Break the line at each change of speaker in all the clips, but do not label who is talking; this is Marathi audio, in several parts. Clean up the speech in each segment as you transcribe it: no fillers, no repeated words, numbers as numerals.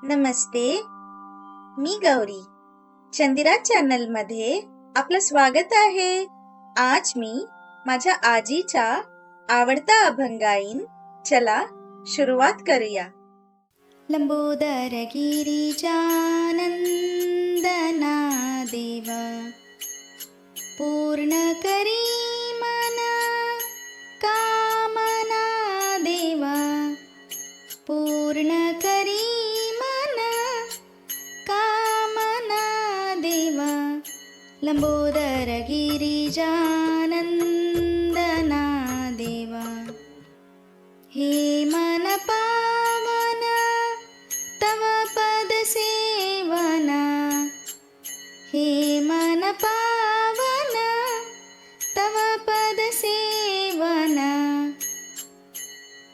नमस्ते. मी गौरी. चंदिरा चॅनल मध्ये आपलं स्वागत आहे. आज मी माझ्या आजीचा आवडता अभंग गाईन. चला सुरुवात करूया.
लंबोदर गिरिजानंदना देवा, पूर्ण करी मना कामना देवा, पूर्ण करी मना कामना देवा. लंबोदर गिरिजानंदना देवा, हे मन पावना तव पद सेवना, हे मन पावना तव पद सेवना.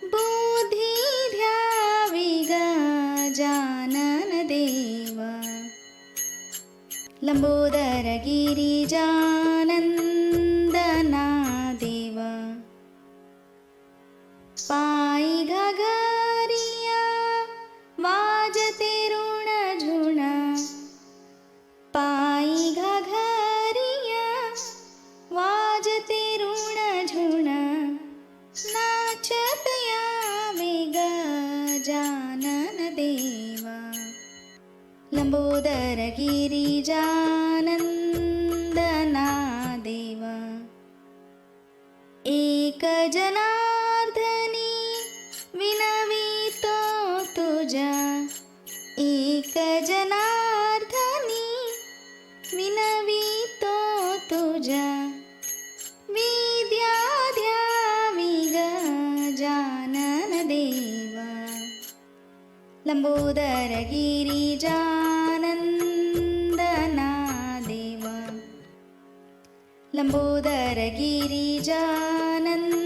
बुद्धी ध्यावी गजानन देवा. लंबोदर गिरिजानंदना देवा, पायी घाघरिया वाजते ऋण झुणा, पायी घाघरिया वाजते ऋण झुणा. नाचत यावे गजानन देवा. लंबोदर गिरिजानंदना देवा, एक जनार्दनी विनवितो तुझा, एक जनार्दनी विनवितो तुझा. विद्या द्यावी गजानन देवा. लंबोदर गिरिजानंदना देवा, लंबोदर गिरिजानंदना